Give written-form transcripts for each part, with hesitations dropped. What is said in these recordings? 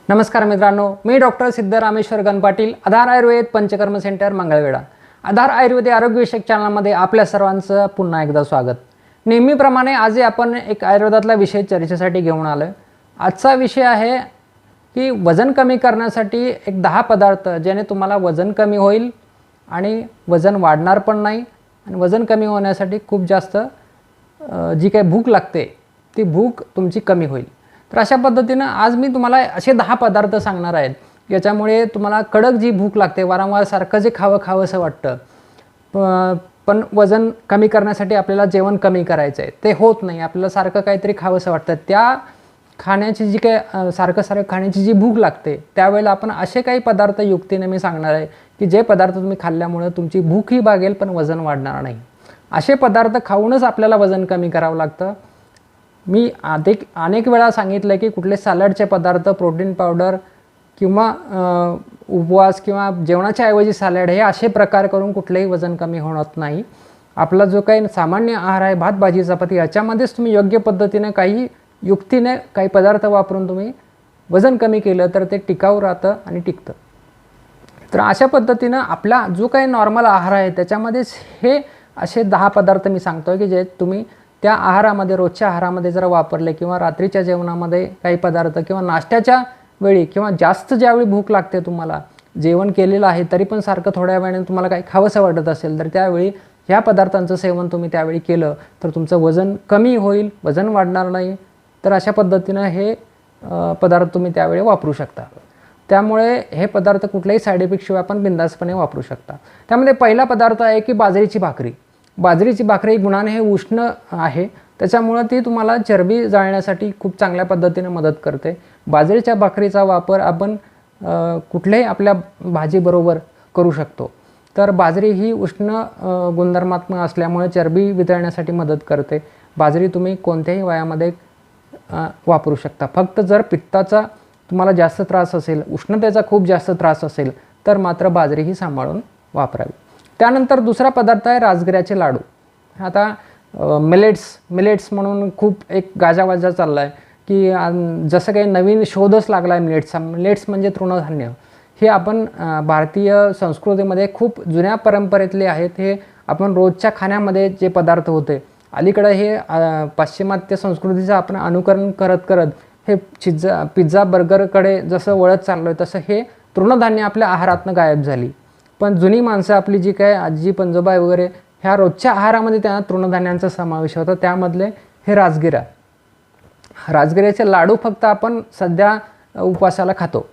नमस्कार मित्रांनो, मी डॉक्टर सिद्धरामेश्वर गणपाटील, आधार आयुर्वेद पंचकर्म सेंटर मंगळवेढा. आधार आयुर्वेद आरोग्यविषयक चॅनलमध्ये आपल्या सर्वांचं पुन्हा एकदा स्वागत. नेहमीप्रमाणे आज आपण एक आयुर्वेदातला विषय चर्चेसाठी घेऊन आलो. आजचा विषय आहे की वजन कमी करण्यासाठी एक 10 पदार्थ ज्याने तुम्हाला वजन कमी होईल आणि वजन वाढणार पण नाही आणि वजन कमी होण्यासाठी खूप जास्त जी काही भूक लागते ती भूक तुमची कमी होईल. तर अशा पद्धतीनं आज मी तुम्हाला असे 10 पदार्थ सांगणार आहेत ज्याच्यामुळे तुम्हाला कडक जी भूक लागते, वारंवार सारखं जे खावंसं वाटतं, पण वजन कमी करण्यासाठी आपल्याला जेवण कमी करायचं आहे, ते होत नाही, आपल्याला सारखं काहीतरी खावंसं वाटतं, त्या खाण्याची जी काही सारखं खाण्याची जी भूक लागते त्यावेळेला आपण असे काही पदार्थ युक्तीने मी सांगणार आहे की जे पदार्थ तुम्ही खाल्ल्यामुळे तुमची भूकही भागेल पण वजन वाढणार नाही. असे पदार्थ खाऊनच आपल्याला वजन कमी करावं लागतं. मी अनेक वेळा सांगितलं की कुठले सॅलडचे पदार्थ, प्रोटीन पावडर किंवा उपवास किंवा जेवणाच्या ऐवजी सॅलड हे असे प्रकार करून कुठलेही वजन कमी होत नाही. आपला जो काही सामान्य आहार आहे, भात भाजी चपाती, याच्यामध्येच तुम्ही योग्य पद्धतीने काही युक्तीने काही पदार्थ वापरून तुम्ही वजन कमी केलं तर ते टिकाऊ राहतं आणि टिकतं. तर अशा पद्धतीनं आपला जो काही नॉर्मल आहार आहे त्याच्यामध्येच हे असे 10 पदार्थ मी सांगतो आहे की जे तुम्ही त्या आहारामध्ये, रोजच्या आहारामध्ये जर वापरले किंवा रात्रीच्या जेवणामध्ये काही पदार्थ किंवा नाश्त्याच्या वेळी किंवा जास्त ज्यावेळी भूक लागते, तुम्हाला जेवण केलेलं आहे तरी पण सारखं थोड्या वेळाने तुम्हाला काही खावंसं वाटत असेल तर त्यावेळी ह्या पदार्थांचं सेवन तुम्ही त्यावेळी केलं तर तुमचं वजन कमी होईल, वजन वाढणार नाही. तर अशा पद्धतीनं हे पदार्थ तुम्ही त्यावेळी वापरू शकता. त्यामुळे हे पदार्थ कुठल्याही साईड इफेक्टशिवाय आपण बिंदासपणे वापरू शकता. त्यामध्ये पहिला पदार्थ आहे की बाजरीची भाकरी. बाजरीची भाकरी गुणाने हे उष्ण आहे, त्याच्यामुळं ती तुम्हाला चरबी जाळण्यासाठी खूप चांगल्या पद्धतीने मदत करते. बाजरीच्या भाकरीचा वापर आपण कुठल्याही आपल्या भाजीबरोबर करू शकतो. तर बाजरी ही उष्ण गुणधर्मात्मक असल्यामुळे चरबी वितळण्यासाठी मदत करते. बाजरी तुम्ही कोणत्याही वयामध्ये वापरू शकता. फक्त जर पित्ताचा तुम्हाला जास्त त्रास असेल, उष्णतेचा खूप जास्त त्रास असेल तर मात्र बाजरी ही सांभाळून वापरावी. त्यानंतर दुसरा पदार्थ आहे राजगिऱ्याचे लाडू. आता मिलेट्स म्हणून खूप एक गाजावाजा चालला आहे की जसं काही नवीन शोधच लागला आहे मिलेट्सचा. मिलेट्स म्हणजे तृणधान्य. हे आपण भारतीय संस्कृतीमध्ये खूप जुन्या परंपरेतले आहेत. हे आपण रोजच्या खाण्यामध्ये जे पदार्थ होते, अलीकडे हे पाश्चिमात्य संस्कृतीचं आपण अनुकरण करत हे पिझ्झा बर्गरकडे जसं वळत चाललो आहे तसं हे तृणधान्य आपल्या आहारातनं गायब झाली. पण जुनी माणसं आपली जी काय आजी पंजोबा वगैरे ह्या रोजच्या आहारामध्ये त्यांना तृणधान्यांचा समावेश होता. त्यामधले हे राजगिऱ्याचे लाडू फक्त आपण सध्या उपवासाला खातो,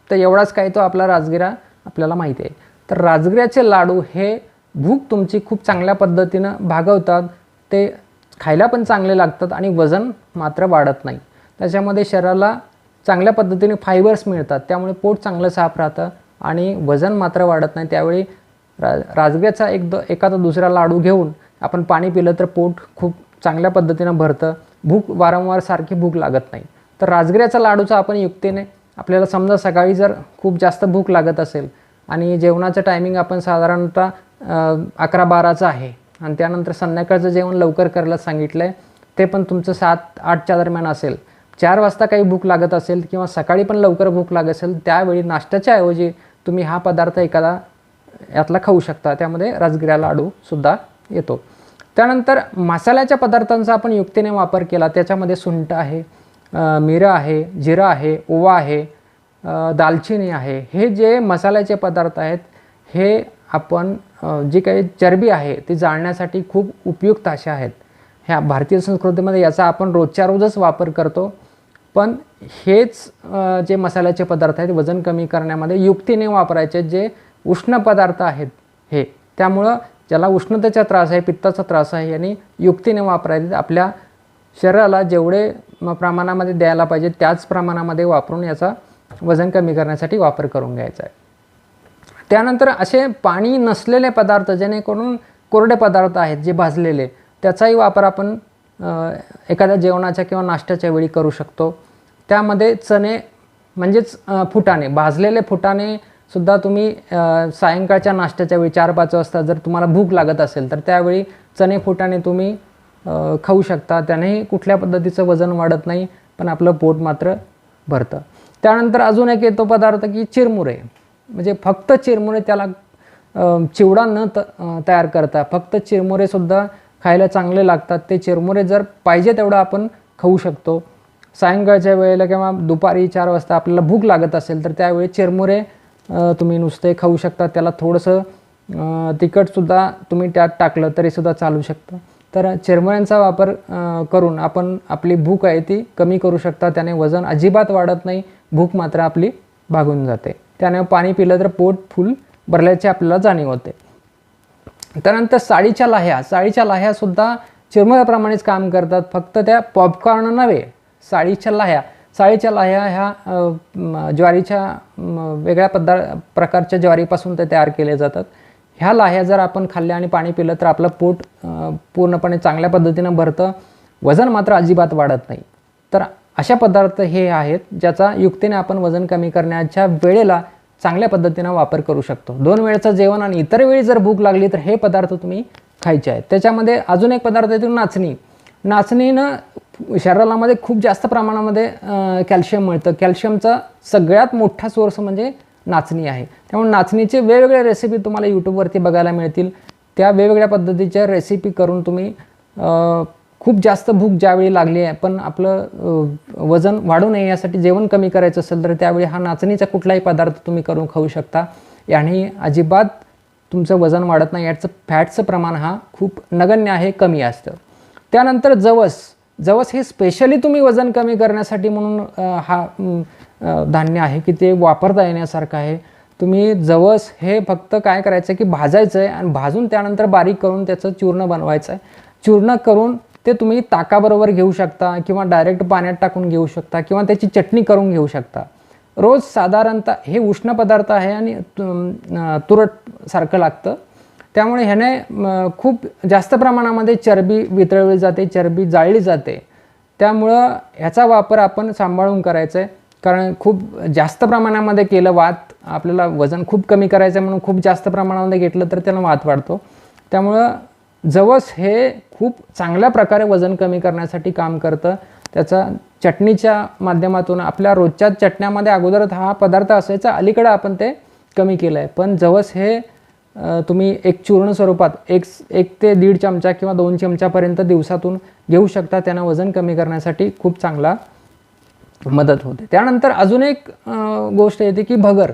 तर एवढाच काही तो आपला राजगिरा आपल्याला माहिती आहे. तर राजगिऱ्याचे लाडू हे भूक तुमची खूप चांगल्या पद्धतीनं भागवतात. ते खायला पण चांगले लागतात आणि वजन मात्र वाढत नाही. त्याच्यामध्ये शरीराला चांगल्या पद्धतीने फायबर्स मिळतात, त्यामुळे पोट चांगलं साफ राहतं आणि वजन मात्र वाढत नाही. त्यावेळी राजगिऱ्याचा एखादा दुसरा लाडू घेऊन आपण पाणी पिलं तर पोट खूप चांगल्या पद्धतीनं भरतं, वारंवार सारखी भूक लागत नाही. तर राजगिऱ्याचा लाडूचा आपण युक्तीने आपल्याला समजा सकाळी जर खूप जास्त भूक लागत असेल आणि जेवणाचं टायमिंग आपण साधारणतः 11-12चं आहे आणि त्यानंतर संध्याकाळचं जेवण लवकर करायला सांगितलं आहे, ते पण तुमचं 7-8च्या दरम्यान असेल, 4 वाजता काही भूक लागत असेल किंवा सकाळी पण लवकर भूक लागत असेल, त्यावेळी नाश्त्याच्या ऐवजी तुम्ही हा पदार्थ एखादा यातला खाऊ शकता. त्यामध्ये राजगिरा लाडूसुद्धा येतो. त्यानंतर मसाल्याच्या पदार्थांचा आपण युक्तीने वापर केला. त्याच्यामध्ये सुंठ आहे, मिरं आहे, जिरं आहे, ओवा आहे, दालचिनी आहे. हे जे मसाल्याचे पदार्थ आहेत हे आपण जी काही चरबी आहे ती जाळण्यासाठी खूप उपयुक्त असे आहेत. ह्या भारतीय संस्कृतीमध्ये याचा आपण रोजच्या रोजच वापर करतो. पण हेच जे मसाल्याचे पदार्थ आहेत वजन कमी करण्यामध्ये युक्तीने वापरायचे, जे उष्ण पदार्थ आहेत हे. त्यामुळं ज्याला उष्णतेचा त्रास आहे, पित्ताचा त्रास आहे, यांनी युक्तीने वापरायचे. आपल्या शरीराला जेवढे प्रमाणामध्ये द्यायला पाहिजे त्याच प्रमाणामध्ये वापरून याचा वजन कमी करण्यासाठी वापर करून घ्यायचा आहे. त्यानंतर असे पाणी नसलेले पदार्थ, जेणेकरून कोरडे पदार्थ आहेत जे भाजलेले, त्याचाही वापर आपण एखाद्या जेवणाच्या किंवा नाश्त्याच्या वेळी करू शकतो. त्यामध्ये चणे म्हणजेच फुटाणे, भाजलेले फुटाणे सुद्धा तुम्ही सायंकाळच्या नाश्त्याच्या वेळी 4-5 वाजता जर तुम्हाला भूक लागत असेल तर त्यावेळी चणे फुटाणे तुम्ही खाऊ शकता. त्यानेही कुठल्या पद्धतीचं वजन वाढत नाही पण आपलं पोट मात्र भरतं. त्यानंतर अजून एक येतो पदार्थ की चिरमुरे, म्हणजे फक्त चिरमुरे, त्याला चिवडा न तयार करता फक्त चिरमुरेसुद्धा खायला चांगले लागतात. ते चिरमुरे जर पाहिजे तेवढं आपण खाऊ शकतो. सायंकाळच्या वेळेला किंवा दुपारी 4 वाजता आपल्याला भूक लागत असेल तर त्यावेळी चिरमुरे तुम्ही नुसते खाऊ शकता. त्याला थोडंसं तिखटसुद्धा तुम्ही त्यात टाकलं तरीसुद्धा चालू शकतं. तर चिरमुऱ्यांचा वापर करून आपण आपली भूक आहे ती कमी करू शकता. त्याने वजन अजिबात वाढत नाही, भूक मात्र आपली भागून जाते. त्याने पाणी पिलं तर पोट फुल भरल्याची आपल्याला जाणीव होते. त्यानंतर साळीच्या लाह्यासुद्धा चिरमुऱ्याप्रमाणेच काम करतात, फक्त त्या पॉपकॉर्न नव्हे. साळीच्या लाह्या ह्या ज्वारीच्या वेगळ्या प्रकारच्या ज्वारीपासून ते तयार केले जातात. ह्या लाह्या जर आपण खाल्ल्या आणि पाणी पिलं तर आपलं पोट पूर्णपणे चांगल्या पद्धतीनं भरतं, वजन मात्र अजिबात वाढत नाही. तर अशा पदार्थ हे आहेत ज्याचा युक्तीने आपण वजन कमी करण्याच्या वेळेला चांगल्या पद्धतीनं वापर करू शकतो. 2 वेळचं जेवण आणि इतर वेळी जर भूक लागली तर हे पदार्थ तुम्ही खायचे आहेत. त्याच्यामध्ये अजून एक पदार्थ येतो नाचणी. नाचणीनं शरीरामध्ये खूप जास्त प्रमाणामध्ये कॅल्शियम मिळतं. कॅल्शियमचा सगळ्यात मोठा सोर्स म्हणजे नाचणी आहे. त्यामुळे नाचणीचे वेगवेगळे रेसिपी तुम्हाला यूट्यूबवरती बघायला मिळतील. त्या वेगवेगळ्या पद्धतीच्या रेसिपी करून तुम्ही खूप जास्त भूक ज्यावेळी लागली आहे पण आपलं वजन वाढू नये यासाठी जेवण कमी करायचं असेल तर त्यावेळी हा नाचणीचा कुठलाही पदार्थ तुम्ही करून खाऊ शकता. याने अजिबात तुमचं वजन वाढत नाही. याचं फॅटचं प्रमाण हा खूप नगण्य आहे, कमी असतं. त्यानंतर जवस हे स्पेशली तुम्ही वजन कमी करण्यासाठी म्हणून हा धान्य आहे की ते वापरता येण्यासारखं आहे. तुम्ही जवस हे फक्त काय करायचं की भाजायचं आहे आणि भाजून त्यानंतर बारीक करून त्याचं चूर्ण बनवायचं आहे. चूर्ण करून ते तुम्ही ताकाबरोबर घेऊ शकता किंवा डायरेक्ट पाण्यात टाकून घेऊ शकता किंवा त्याची चटणी करून घेऊ शकता. रोज साधारणतः हे उष्ण पदार्थ आहे आणि तुरटसारखं लागतं. त्यामुळे ह्याने खूप जास्त प्रमाणामध्ये चरबी वितळली जाते, चरबी जाळली जाते. त्यामुळं ह्याचा वापर आपण सांभाळून करायचा आहे, कारण खूप जास्त प्रमाणामध्ये केलं आपल्याला वजन खूप कमी करायचं आहे म्हणून खूप जास्त प्रमाणामध्ये घेतलं तर त्याला वात वाढतो. त्यामुळं जवस हे खूप चांगल्या प्रकारे वजन कमी करण्यासाठी काम करतं. त्याचा चटणीच्या माध्यमातून आपल्या रोजच्या चटण्यामध्ये अगोदर हा पदार्थ असायचा, अलीकडं आपण ते कमी केलं आहे. पण जवस हे तुम्ही एक चूर्ण स्वरूपात 1 ते 1.5 चमचा किंवा 2 चमच्यापर्यंत दिवसातून घेऊ शकता. त्यानं वजन कमी करण्यासाठी खूप चांगला मदत होते. त्यानंतर अजून एक गोष्ट येते की भगर.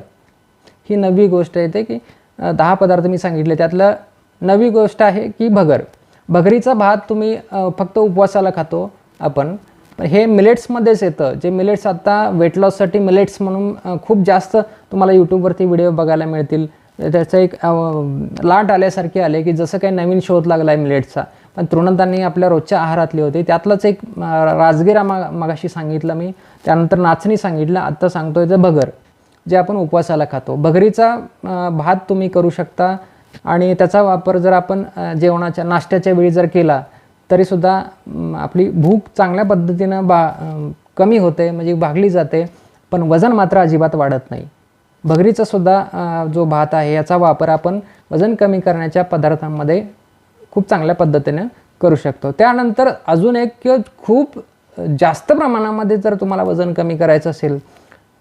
ही नवी गोष्ट येते की 10 पदार्थ मी सांगितले त्यातलं नवी गोष्ट आहे की भगर. भगरीचा भात तुम्ही फक्त उपवासाला खातो आपण. हे मिलेट्समध्येच येतं. जे मिलेट्स आता वेट लॉससाठी मिलेट्स म्हणून खूप जास्त तुम्हाला यूट्यूबवरती व्हिडिओ बघायला मिळतील. त्याचं एक लाट आल्यासारखे आले की जसं काही नवीन शोध लागला आहे मिलेट्सचा, पण तृणधान्ये आपल्या रोजच्या आहारातली होती. त्यातलंच एक राजगिरा मगाशी सांगितलं मी, त्यानंतर नाचणी सांगितलं, आत्ता सांगतोय ते भगर जे आपण उपवासाला खातो. भगरीचा भात तुम्ही करू शकता आणि त्याचा वापर जर आपण नाश्त्याच्या वेळी जर केला तरीसुद्धा आपली भूक चांगल्या पद्धतीनं कमी होते, म्हणजे भागली जाते, पण वजन मात्र अजिबात वाढत नाही. भगरीचा सुद्धा जो भात आहे याचा वापर आपण वजन कमी करण्याच्या पदार्थांमध्ये खूप चांगल्या पद्धतीने करू शकतो. त्यानंतर अजून एक खूप जास्त प्रमाणामध्ये जर तुम्हाला वजन कमी करायचं असेल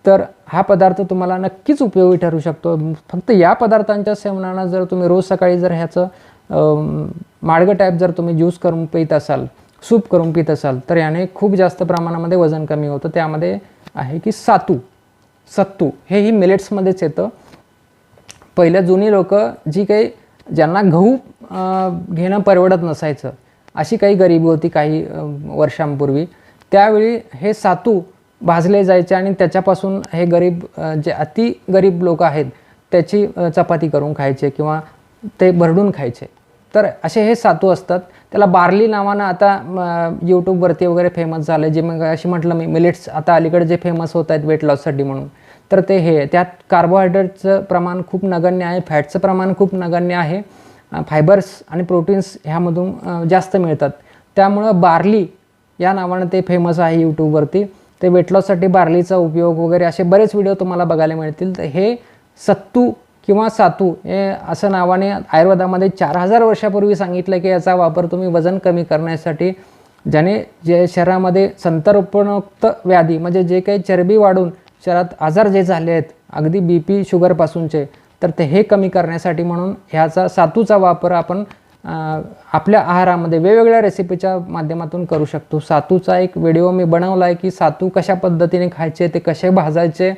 तर हा पदार्थ तुम्हाला नक्कीच उपयोगी ठरू शकतो. फक्त या पदार्थांच्या सेवनानं जर तुम्ही रोज सकाळी जर ह्याचं माडगं टाईप जर तुम्ही ज्यूस करून पित असाल, सूप करून पित असाल तर याने खूप जास्त प्रमाणामध्ये वजन कमी होतं. त्यामध्ये आहे की सत्तू हेही मिलेट्समध्येच येतं. पहिल्या जुनी लोक ज्यांना गहू घेणं परवडत नसायचं अशी काही गरिबी होती काही वर्षांपूर्वी, त्यावेळी हे सातू भाजले जायचे आणि त्याच्यापासून हे जे अति गरीब लोक आहेत त्याची चपाती करून खायचे किंवा ते भरडून खायचे. तर असे हे सातू असतात. त्याला बार्ली नावानं आता यूट्यूबवरती वगैरे फेमस झालं. जे मग अशी म्हटलं मी मिलेट्स आता अलीकडे जे फेमस होत आहेत वेट लॉससाठी म्हणून, तर ते त्यात कार्बोहायड्रेटचं प्रमाण खूप नगण्य आहे, फॅटचं प्रमाण खूप नगण्य आहे, फायबर्स आणि प्रोटीन्स ह्यामधून जास्त मिळतात. त्यामुळं बार्ली या नावानं ते फेमस आहे यूट्यूबवरती. ते वेट लॉससाठी बार्लीचा उपयोग वगैरे असे बरेच व्हिडिओ तुम्हाला बघायला मिळतील. तर हे सत्तू किंवा सातू हे असं नावाने आयुर्वेदामध्ये 4000 वर्षापूर्वी सांगितलं की याचा वापर तुम्ही वजन कमी करण्यासाठी, जे शरीरामध्ये संतरोपणोक्त व्याधी म्हणजे जे काही चरबी वाढून शरीरात आजार जे झाले आहेत अगदी BP शुगरपासूनचे, तर ते हे कमी करण्यासाठी म्हणून ह्याचा सातूचा वापर आपण आपल्या आहारामध्ये वेगवेगळ्या रेसिपीच्या माध्यमातून करू शकतो. सातूचा एक व्हिडिओ मी बनवला आहे की सातू कशा पद्धतीने खायचे, ते कसे भाजायचे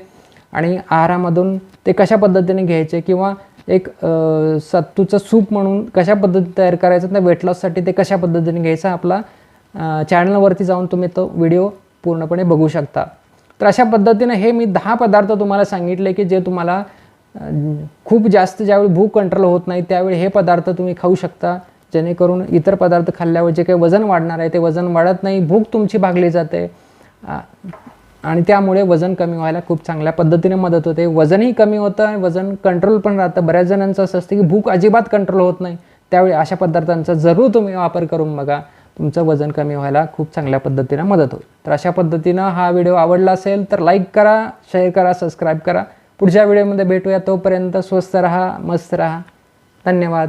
आणि आहारामधून ते कशा पद्धतीने घ्यायचे, किंवा एक सत्तूचं सूप म्हणून कशा पद्धतीने तयार करायचं, तर वेट लॉससाठी ते कशा पद्धतीने घ्यायचं आपला चॅनलवरती जाऊन तुम्ही तो व्हिडिओ पूर्णपणे बघू शकता. तर अशा पद्धतीने हे मी 10 पदार्थ तुम्हाला सांगितले की जे तुम्हाला खूप जास्त ज्यावेळी भूक कंट्रोल होत नाही त्यावेळी हे पदार्थ तुम्ही खाऊ शकता, जेणेकरून इतर पदार्थ खाल्ल्यावर जे काही वजन वाढणार आहे ते वजन वाढत नाही, भूक तुमची भागली जाते आणि त्यामुळे वजन कमी व्हायला खूप चांगल्या पद्धतीने मदत होते. वजनही कमी होतं, वजन कंट्रोल पण राहतं. बऱ्याच जणांचं असं असतं की भूक अजिबात कंट्रोल होत नाही, त्यावेळी अशा पदार्थांचा जरूर तुम्ही वापर करून बघा, तुमचं वजन कमी व्हायला खूप चांगल्या पद्धतीने मदत होईल. तर अशा पद्धतीनं हा व्हिडिओ आवडला असेल तर लाईक करा, शेअर करा, सबस्क्राईब करा. पुढच्या व्हिडिओमध्ये भेटूया. तोपर्यंत स्वस्थ राहा, मस्त राहा. धन्यवाद.